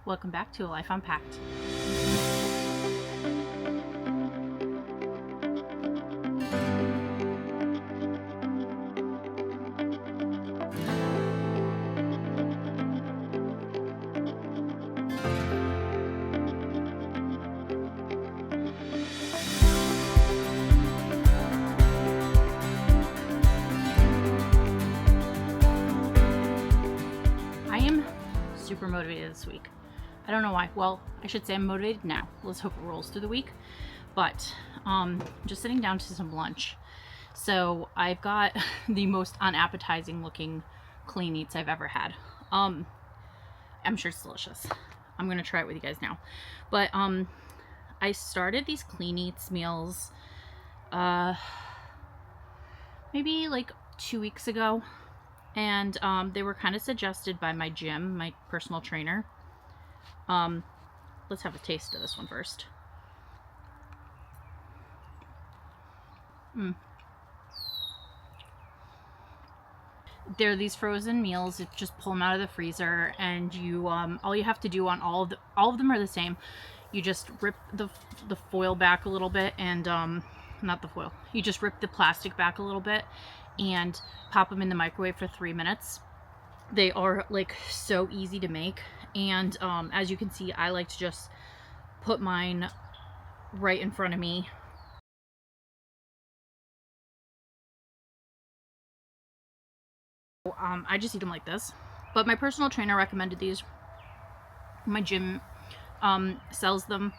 Welcome back to A Life Unpacked. I am super motivated this week. I don't know why. Well, I should say I'm motivated now. Let's hope it rolls through the week. But just sitting down to some lunch. So I've got the most unappetizing looking Clean Eatz I've ever had. I'm sure it's delicious. I'm gonna try it with you guys now. But I started these Clean Eatz meals maybe like 2 weeks ago. And they were kind of suggested by my gym, my personal trainer. Let's have a taste of this one first. They're these frozen meals. You just pull them out of the freezer, and you all you have to do on all of them are the same. You just rip the foil back a little bit, and not the foil. You just rip the plastic back a little bit and pop them in the microwave for 3 minutes. They are like so easy to make, and as you can see, I like to just put mine right in front of me. I just eat them like this, but my personal trainer recommended these. My gym sells them,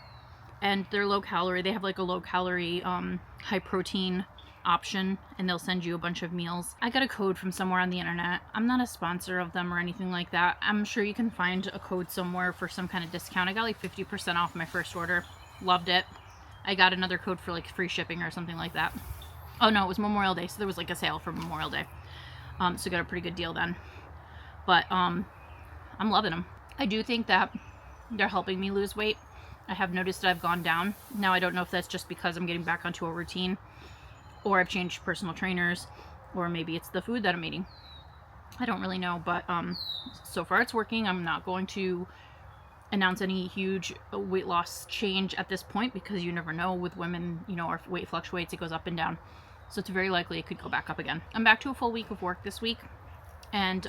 and they're low calorie. They have like a low calorie high protein option, and they'll send you a bunch of meals. I got a code from somewhere on the internet. I'm not a sponsor of them or anything like that. I'm sure you can find a code somewhere for some kind of discount. I got like 50% off my first order. Loved it. I got another code for like free shipping or something like that. Oh no, it was Memorial Day, so there was like a sale for Memorial Day. So got a pretty good deal then. But I'm loving them. I do think that they're helping me lose weight. I have noticed that I've gone down. Now I don't know if that's just because I'm getting back onto a routine, or I've changed personal trainers, or maybe it's the food that I'm eating. I don't really know, but so far it's working. I'm not going to announce any huge weight loss change at this point, because you never know with women, you know, our weight fluctuates, it goes up and down. So it's very likely it could go back up again. I'm back to a full week of work this week, and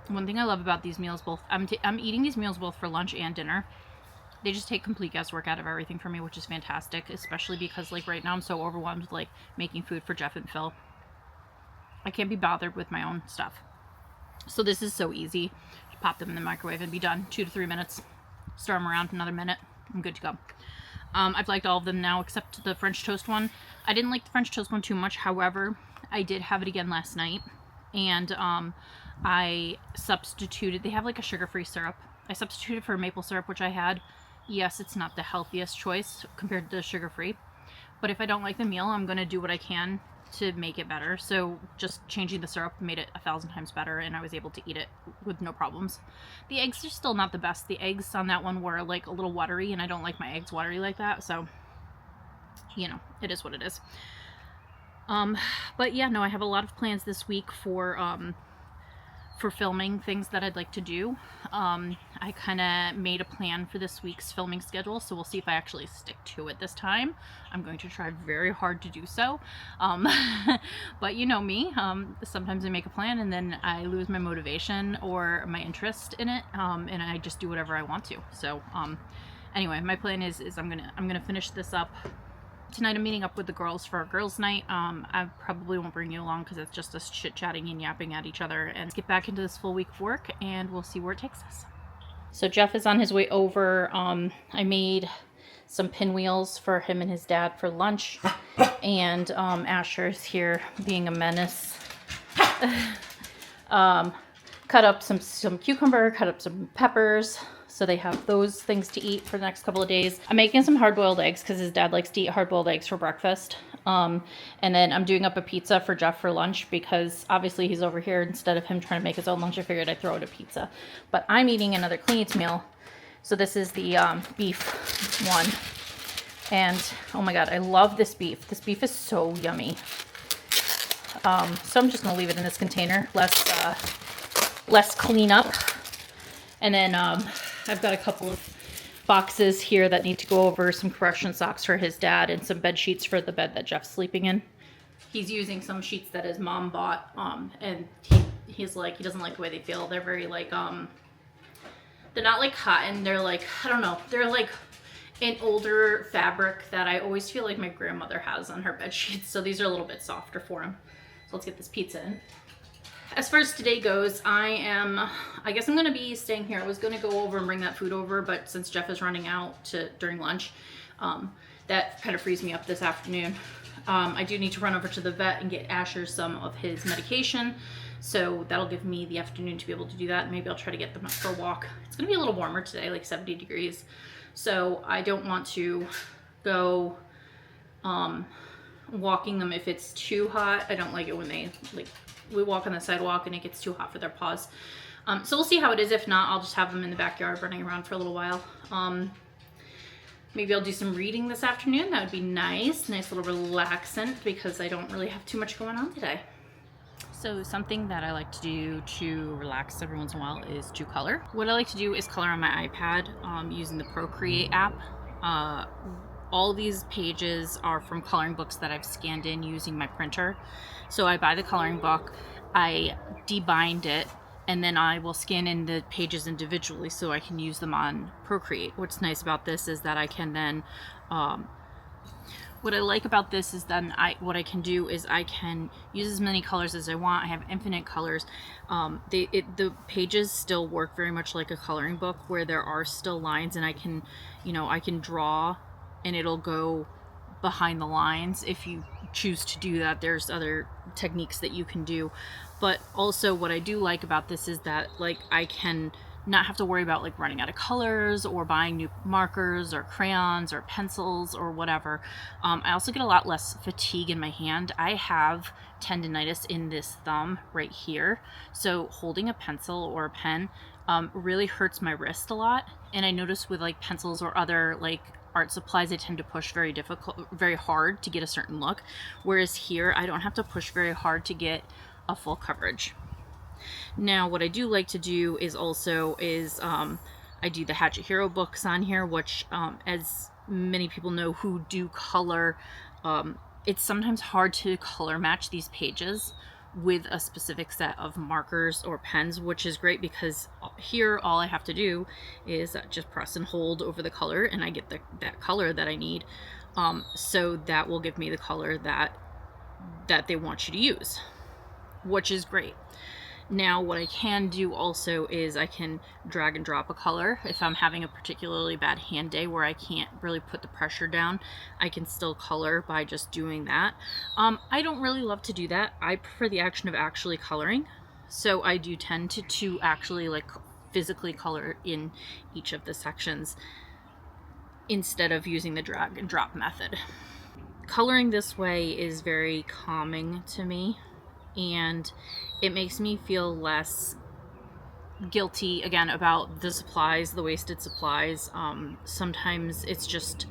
one thing I love about these meals, both I'm eating these meals both for lunch and dinner. They just take complete guesswork out of everything for me, which is fantastic, especially because like right now I'm so overwhelmed with like making food for Jeff and Phil. I can't be bothered with my own stuff. So this is so easy. Just pop them in the microwave and be done. 2 to 3 minutes. Stir them around another minute. I'm good to go. I've liked all of them now except the French toast one. I didn't like the French toast one too much. However, I did have it again last night, and I substituted. They have like a sugar-free syrup. I substituted for maple syrup, which I had. Yes, it's not the healthiest choice compared to sugar-free, but if I don't like the meal, I'm going to do what I can to make it better. So just changing the syrup made it 1,000 times better, and I was able to eat it with no problems. The eggs are still not the best. The eggs on that one were like a little watery, and I don't like my eggs watery like that, so you know, it is what it is. But yeah, no, I have a lot of plans this week for filming things that I'd like to do. I kind of made a plan for this week's filming schedule, so we'll see if I actually stick to it this time. I'm going to try very hard to do so. But you know me, sometimes I make a plan and then I lose my motivation or my interest in it, and I just do whatever I want to. So anyway, my plan is I'm gonna finish this up. Tonight I'm meeting up with the girls for a girls' night. I probably won't bring you along because it's just us chit-chatting and yapping at each other, and get back into this full week of work, and we'll see where it takes us. So Jeff is on his way over. I made some pinwheels for him and his dad for lunch, and Asher's here being a menace. Cut up some cucumber, cut up some peppers, so they have those things to eat for the next couple of days. I'm making some hard-boiled eggs because his dad likes to eat hard-boiled eggs for breakfast. And then I'm doing up a pizza for Jeff for lunch because obviously he's over here. Instead of him trying to make his own lunch, I figured I'd throw it a pizza. But I'm eating another Clean Eatz meal. So this is the beef one. And oh my God, I love this beef. This beef is so yummy. So I'm just gonna leave it in this container, less cleanup. And then I've got a couple of boxes here that need to go over, some compression socks for his dad and some bed sheets for the bed that Jeff's sleeping in. He's using some sheets that his mom bought, and he's like, he doesn't like the way they feel. They're very like, they're not like cotton. They're like, I don't know. They're like an older fabric that I always feel like my grandmother has on her bed sheets. So these are a little bit softer for him. So let's get this pizza in. As far as today goes, I guess I'm going to be staying here. I was going to go over and bring that food over, but since Jeff is running out during lunch, that kind of frees me up this afternoon. I do need to run over to the vet and get Asher some of his medication. So that'll give me the afternoon to be able to do that. Maybe I'll try to get them up for a walk. It's going to be a little warmer today, like 70 degrees. So I don't want to go walking them if it's too hot. I don't like it when we walk on the sidewalk and it gets too hot for their paws. So we'll see how it is. If not, I'll just have them in the backyard running around for a little while. Maybe I'll do some reading this afternoon. That would be nice. Nice little relaxant because I don't really have too much going on today. So something that I like to do to relax every once in a while is to color. What I like to do is color on my iPad using the Procreate app. All these pages are from coloring books that I've scanned in using my printer. So I buy the coloring book, I debind it, and then I will scan in the pages individually so I can use them on Procreate. What's nice about this is that I can then what I like about this is then what I can do is I can use as many colors as I want. I have infinite colors. The pages still work very much like a coloring book where there are still lines, and I can draw and it'll go behind the lines if you choose to do that. There's other techniques that you can do. But also what I do like about this is that like I can not have to worry about like running out of colors or buying new markers or crayons or pencils or whatever. I also get a lot less fatigue in my hand. I have tendinitis in this thumb right here, so holding a pencil or a pen really hurts my wrist a lot. And I notice with like pencils or other like art supplies, I tend to push very hard to get a certain look, whereas here I don't have to push very hard to get a full coverage. Now what I do like to do is I do the Hachette Hero books on here, which as many people know who do color, it's sometimes hard to color match these pages with a specific set of markers or pens, which is great because here all I have to do is just press and hold over the color and I get that color that I need. So that will give me the color that they want you to use, which is great. Now what I can do also is I can drag and drop a color. If I'm having a particularly bad hand day where I can't really put the pressure down, I can still color by just doing that. I don't really love to do that. I prefer the action of actually coloring. So I do tend to actually like physically color in each of the sections instead of using the drag and drop method. Coloring this way is very calming to me, and it makes me feel less guilty again about the supplies, the wasted supplies. Sometimes it's just,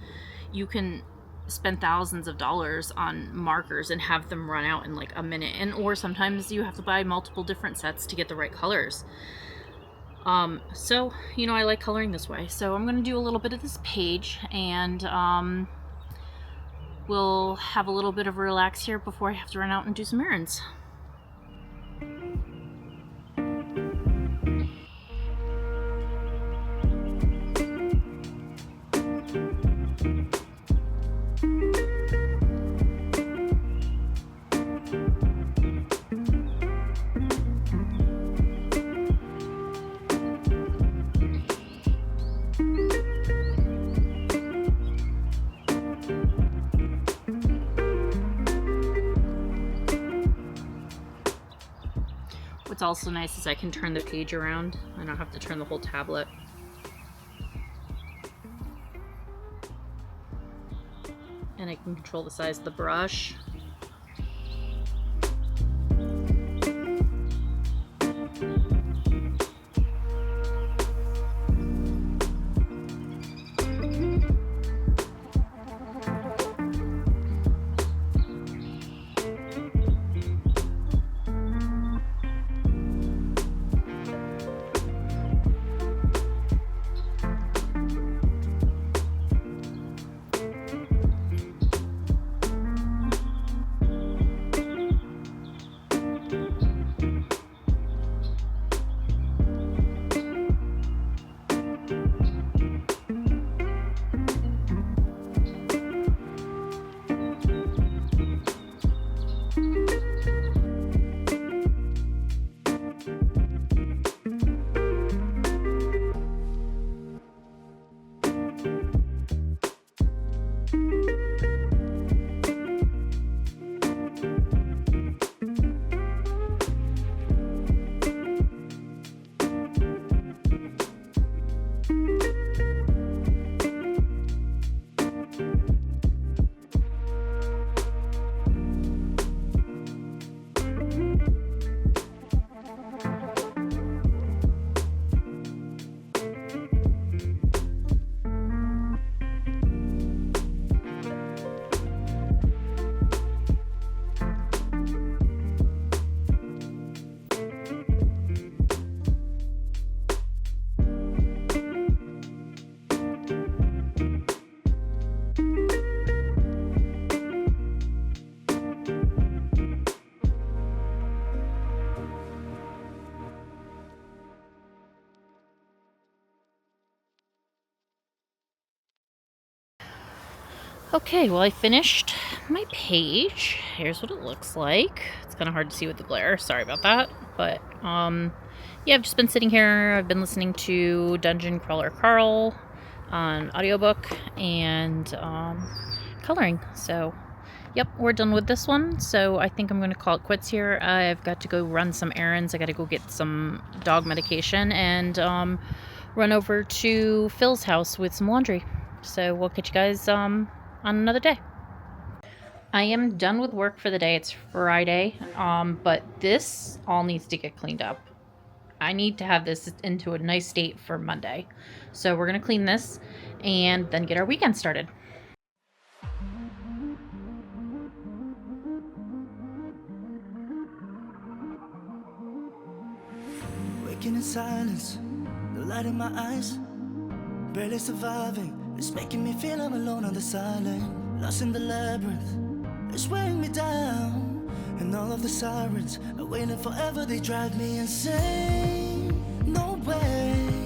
you can spend thousands of dollars on markers and have them run out in like a minute, or sometimes you have to buy multiple different sets to get the right colors. So I like coloring this way, so I'm going to do a little bit of this page, and we'll have a little bit of a relax here before I have to run out and do some errands. What's also nice is I can turn the page around. I don't have to turn the whole tablet. And I can control the size of the brush. Okay, well, I finished my page. Here's what it looks like. It's kind of hard to see with the glare. Sorry about that. But, yeah, I've just been sitting here. I've been listening to Dungeon Crawler Carl on audiobook and coloring. So, yep, we're done with this one. So I think I'm going to call it quits here. I've got to go run some errands. I got to go get some dog medication and run over to Phil's house with some laundry. So we'll catch you guys on another day. I am done with work for the day. It's Friday, but this all needs to get cleaned up. I need to have this into a nice state for Monday. So we're going to clean this and then get our weekend started. Waking in silence, the light in my eyes, barely surviving. It's making me feel I'm alone on this island, lost in the labyrinth. It's weighing me down, and all of the sirens are waiting forever. They drive me insane. No way.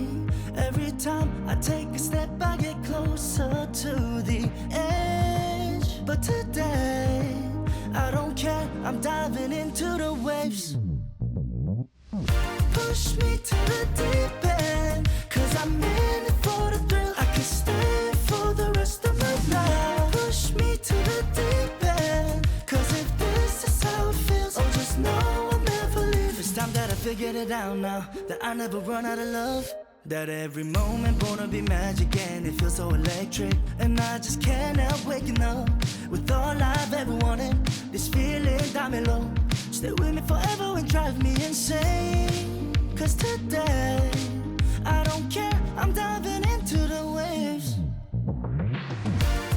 Every time I take a step, I get closer to the edge. But today, I don't care. I'm diving into the waves. Push me to the deep end, 'cause I'm in it for the thrill. I can stay for the rest of my life. Push me to the deep end, 'cause if this is how it feels, oh, just know I'll never leave. It's time that I figured it out now, that I never run out of love. That every moment gonna be magic and it feels so electric. And I just can't help waking up with all I've ever wanted. This feeling got me low. Stay with me forever and drive me insane. 'Cause today, I don't care, I'm diving into the waves.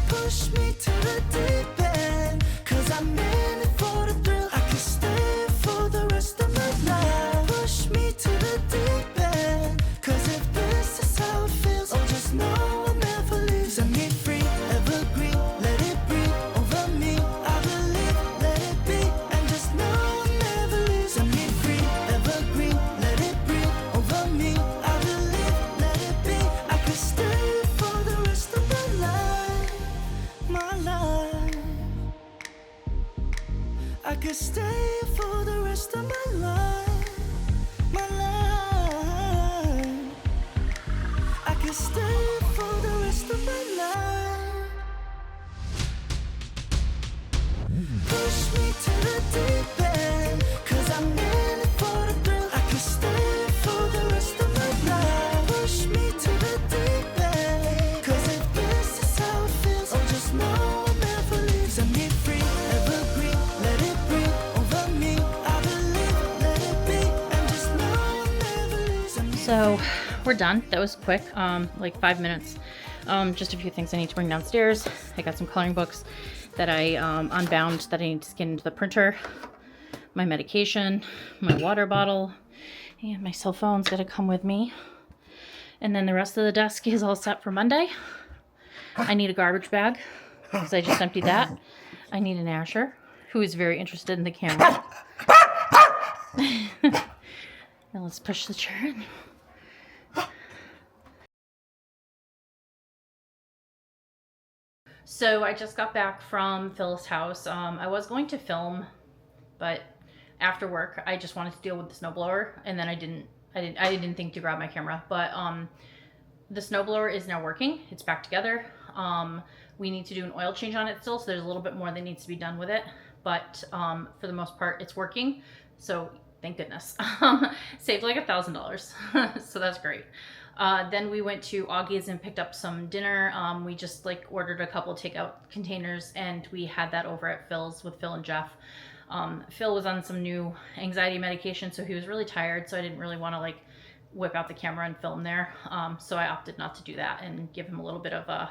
Push me to the deep end, 'cause I'm in it for the thrill. I can stay for the rest of my life. Push me to the deep end, 'cause if this is how it feels, oh, just know I'll never leave. Set me free, evergreen, let it breathe over me. I believe, let it be, and just know I'll never leave. Set me free, evergreen, let it breathe over me. I believe, let it be, I could stay for the rest of my life. My life, I could stay for the rest of my life. My life, I could stay for the rest of my life. Push me to the deep end, 'cause I'm in it for the thrill. I could stay for the rest of my life. Push me to the deep end, 'cause if this is how it feels, oh, just know I'll never leave. Set me free, evergreen, let it breathe over me. I believe, let it be, and just know I'll never leave. Set me So we're done. That was quick, like 5 minutes. Just a few things I need to bring downstairs. I got some coloring books that I unbound that I need to scan into the printer. My medication, my water bottle, and my cell phone's got to come with me. And then the rest of the desk is all set for Monday. I need a garbage bag because I just emptied that. I need an Asher who is very interested in the camera. Now let's push the chair in. So I just got back from Phil's house. I was going to film, but after work I just wanted to deal with the snowblower, and then I didn't think to grab my camera. But the snowblower is now working. It's back together. We need to do an oil change on it still, so there's a little bit more that needs to be done with it. But for the most part, it's working. So thank goodness. Saved like $1,000. So that's great. Then we went to Augie's and picked up some dinner. We just like ordered a couple takeout containers, and we had that over at Phil's with Phil and Jeff. Phil was on some new anxiety medication, so he was really tired, so I didn't really want to like whip out the camera and film there. So I opted not to do that and give him a little bit of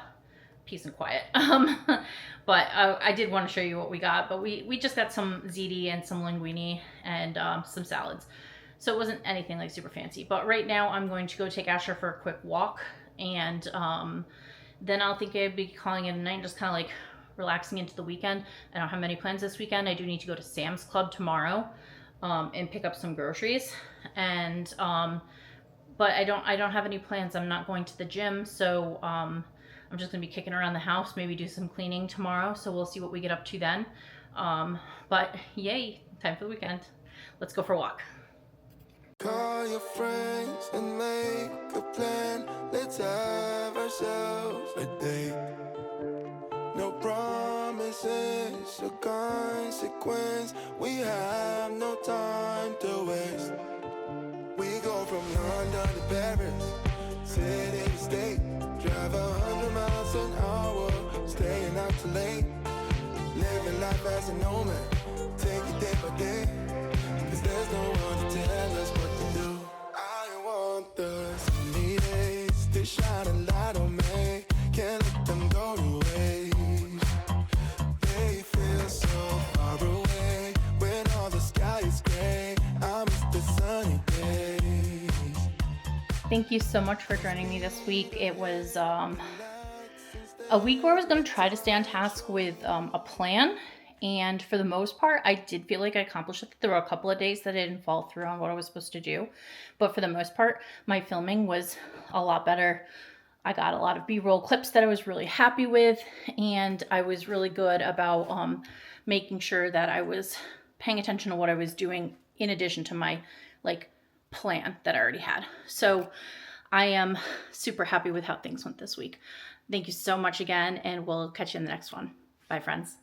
peace and quiet. But I did want to show you what we got. But we just got some ziti and some linguine and some salads. So it wasn't anything like super fancy. But right now I'm going to go take Asher for a quick walk, and then I'll think I'd be calling it a night, just kind of like relaxing into the weekend. I don't have many plans this weekend. I do need to go to Sam's Club tomorrow and pick up some groceries, and but I don't have any plans. I'm not going to the gym, so I'm just gonna be kicking around the house, maybe do some cleaning tomorrow. So we'll see what we get up to then. But yay, time for the weekend. Let's go for a walk. Call your friends and make a plan. Let's have ourselves a date. No promises or consequence. We have no time to waste. We go from London to Paris, city to state. Drive 100 miles an hour, staying out too late. Living life as a nomad, take it day by day. Cause there's no one to tell us what to do. I want the sunny days to shine a light on me. Can't let them go to waste. They feel so far away when all the sky is gray. I miss the sunny days. Thank you so much for joining me this week. It was a week where I was going to try to stay on task with a plan. And for the most part, I did feel like I accomplished it. There were a couple of days that I didn't fall through on what I was supposed to do. But for the most part, my filming was a lot better. I got a lot of B-roll clips that I was really happy with. And I was really good about making sure that I was paying attention to what I was doing in addition to my plan that I already had. So I am super happy with how things went this week. Thank you so much again, and we'll catch you in the next one. Bye, friends.